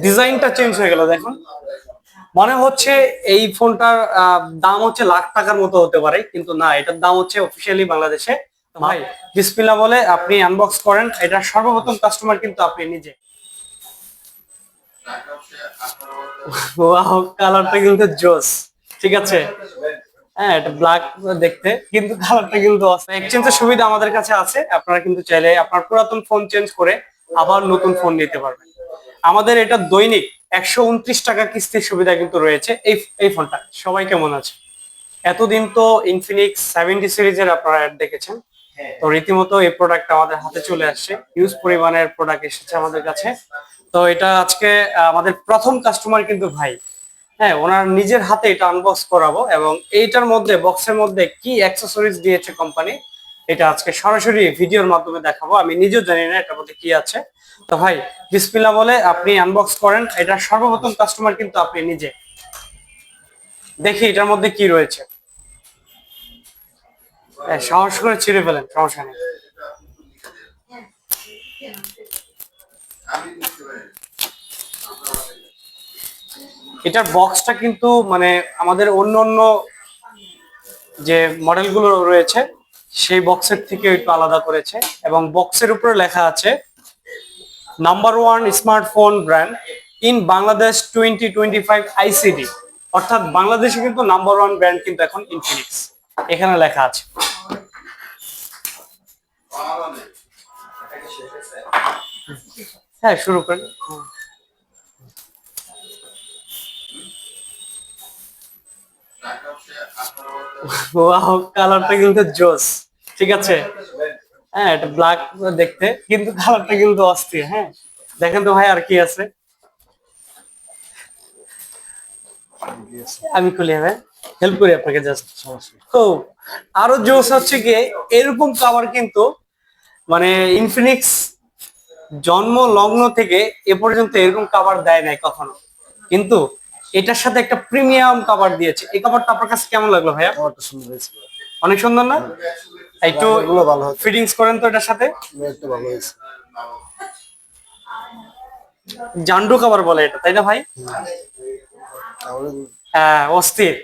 ডিজাইনটা চেঞ্জ হয়ে গেল দেখুন। মনে হচ্ছে এই ফোনটার দাম হচ্ছে লাখ টাকার মতো হতে পারে, কিন্তু না, এটার দাম হচ্ছে অফিসিয়ালি বাংলাদেশে। তো ভাই বিসমিল্লাহ বলে আপনি আনবক্স করেন, এটা সর্বপ্রথম কাস্টমার কিন্তু আপনি নিজে। ওয়াও, কালারটা কিন্তু জোস। ঠিক আছে, হ্যাঁ এটা ব্ল্যাক দেখতে, কিন্তু কালারটা কিন্তু এক্সচেঞ্জের সুবিধা আমাদের কাছে আছে। আপনারা কিন্তু চাইলে আপনার পুরাতন ফোন চেঞ্জ করে আবার নতুন ফোন নিতে পারবেন। আমাদের এটা দৈনিক 129 টাকা কিস্তির সুবিধা কিন্তু রয়েছে। এই ফোনটা সবাই কেমন আছে? এতদিন তো ইনফিনিক্স 70 সিরিজের আপনারা অ্যাড দেখেছেন, তো রীতিমতো এই প্রোডাক্ট আমাদের হাতে চলে আসছে। হিউজ পরিমাণের প্রোডাক্ট এসেছে আমাদের কাছে। তো এটা আজকে আমাদের প্রথম কাস্টমার কিন্তু ভাই, হ্যাঁ ওনার নিজের হাতে এটা আনবক্স করাবো, এবং এইটার মধ্যে বক্সের মধ্যে কি অ্যাক্সেসরিজ দিয়েছে কোম্পানি, এটা আজকে সরাসরি ভিডিওর মাধ্যমে দেখাবো। আমি নিজেও জানি না এটার মধ্যে কি আছে। তো ভাই বিসমিল্লাহ বলে আপনি আনবক্স করেন, এটা সর্বপ্রথম কাস্টমার কিন্তু আপনি নিজে। দেখি এটার মধ্যে কি রয়েছে। সাহস করে ছিঁড়ে ফেলেন, সমস্যা নেই। এটার বক্সটা কিন্তু মানে আমাদের অন্য অন্য যে মডেলগুলো রয়েছে সেই বক্সের থেকে একটু আলাদা করেছে, এবং বক্সের উপরে লেখা আছে #1 smartphone brand in Bangladesh 2025 ICD. অর্থাৎ বাংলাদেশে কিন্তু #1 ব্র্যান্ড কিন্তু এখন ইনফিনিক্স, এখানে লেখা আছে। হ্যাঁ শুরু করেন। ওয়াও, কালারটা কিন্তু জোস। ঠিক আছে, হ্যাঁ এটা ব্ল্যাক দেখতে, কিন্তু কালারটা কিন্তু অস্থির। হ্যাঁ দেখেন তো ভাই আর কি আছে। আমি খুলি, হ্যাঁ হেল্প করি আপনাকে জাস্ট। তো আরো জোস হচ্ছে কি, এরকম কাভার কিন্তু মানে ইনফিনিক্স জন্ম লগ্ন থেকে এ পর্যন্ত এরকম কাভার দেয় নাই কখনো, কিন্তু এটার সাথে একটা প্রিমিয়াম কাভার দিয়েছে। এই কাভারটা আপনার কাছে কেমন লাগলো ভাইয়া? কাভারটা সুন্দর হয়েছে। অনেক সুন্দর না? একটু গুলো ভালো হচ্ছে, ফিটিংস করেন তো এটার সাথে। একটু ভালো হয়েছে। জান্ডু কাভার বলে এটা, তাই না ভাই? হ্যাঁ অস্থির।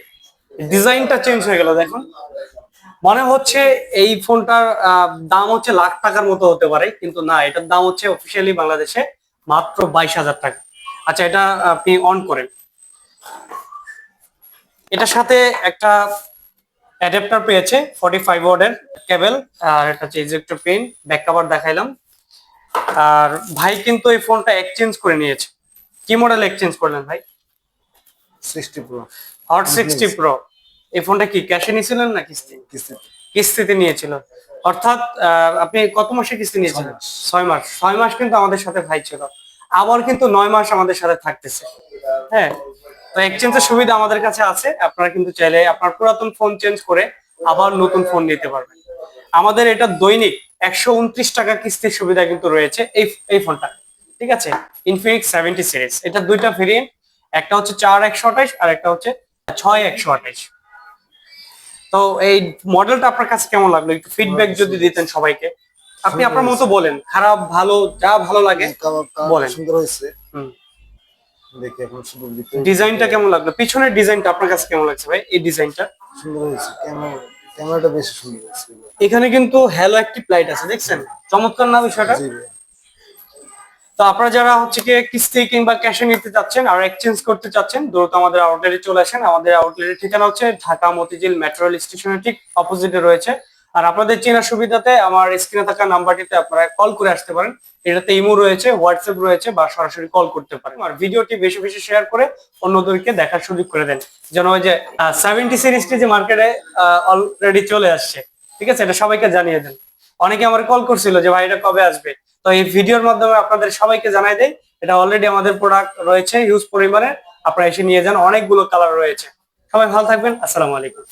ডিজাইনটা চেঞ্জ হয়ে গেল দেখুন। মনে হচ্ছে এই ফোনটার দাম হচ্ছে লাখ টাকার মতো হতে পারে, কিন্তু না, এটার দাম হচ্ছে অফিসিয়ালি বাংলাদেশে মাত্র 22,000 টাকা। আচ্ছা এটা আপনি অন করেন। এটার সাথে একটা অ্যাডাপ্টার পেয়েছে 45 ওয়াটের কেবল, আর এটা হচ্ছে ইজেক্টর পিন, ব্যাক কভার দেখাইলাম। আর ভাই কিন্তু এই ফোনটা এক্সচেঞ্জ করে নিয়েছে। কি মডেল এক্সচেঞ্জ করলেন ভাই? 60 প্রো। Hot 60 pro. এই ফোনটা কি ক্যাশে নিয়েছিলেন না কিস্তি? কিস্তিতে নিয়েছিল। অর্থাৎ আপনি কত মাসে কিস্তি নিয়েছিলেন? 6 মাস। 6 মাস কিন্তু আমাদের সাথে ভাই ছিল, আবার কিন্তু 9 মাস আমাদের সাথে থাকতেছে। হ্যাঁ, তো এক্সচেঞ্জের সুবিধা আমাদের কাছে আছে। আপনারা কিন্তু চাইলে আপনার পুরাতন ফোন চেঞ্জ করে আবার নতুন ফোন নিতে পারবেন। আমাদের এটা দৈনিক 129 টাকা কিস্তির সুবিধা কিন্তু রয়েছে এই ফোনটা। ঠিক আছে, ইনফিনিক্স 70 সিরিজ। এটা দুইটা ভেরিয়েন্ট, একটা হচ্ছে 4128 আর একটা হচ্ছে 6128। তো এই মডেলটা আপনার কাছে কেমন লাগলো? একটু ফিডব্যাক যদি দিতেন সবাইকে। আপনি আপনার মতো বলেন, খারাপ ভালো যা ভালো লাগে বলেন। সুন্দর হয়েছে। দেখি এখন শুধু ডিজাইনটা কেমন লাগলো? পিছনের ডিজাইনটা আপনার কাছে কেমন লাগছে ভাই? এই ডিজাইনটা সুন্দর হয়েছে। ক্যামেরাটা বেশি সুন্দর হয়েছে। এখানে কিন্তু হ্যালো অ্যাক্টিভ লাইট আছে, দেখছেন? চমৎকার না বিষয়টা? তো আপনারা যারা হচ্ছে কি কিস্তি কিংবা ক্যাশে নিতে চাচ্ছেন আর এক্সচেঞ্জ করতে চাচ্ছেন, দ্রুত আমাদের আউটলেটে চলে আসেন। আমাদের আউটলেটের ঠিকানা হচ্ছে ঢাকা মতিঝিল মেট্রো রেল স্টেশনের ঠিক অপোজিটে রয়েছে। আর আপনাদের চেনার সুবিধাতে আমার স্ক্রিনে থাকা নাম্বারটিতে আপনারা কল করে আসতে পারেন। এটাতে ইমো রয়েছে, হোয়াটসঅ্যাপ রয়েছে, বা সরাসরি কল করতে পারেন। আর ভিডিওটি বেশি বেশি শেয়ার করে অন্যদেরকে দেখার সুযোগ করে দেন, যেন ওই যে 70 সিরিজটি যে মার্কেটে অলরেডি চলে আসছে, ঠিক আছে, এটা সবাইকে জানিয়ে দেন। অনেকে আমার কল করছিল যে ভাই এটা কবে আসবে, তো এই ভিডিওর মাধ্যমে আপনাদের সবাইকে জানাই দেই এটা অলরেডি আমাদের প্রোডাক্ট রয়েছে হিউজ পরিমাণে। আপনারা এসে নিয়ে যান, অনেকগুলো কালার রয়েছে। সবাই ভালো থাকবেন, আসসালামু আলাইকুম।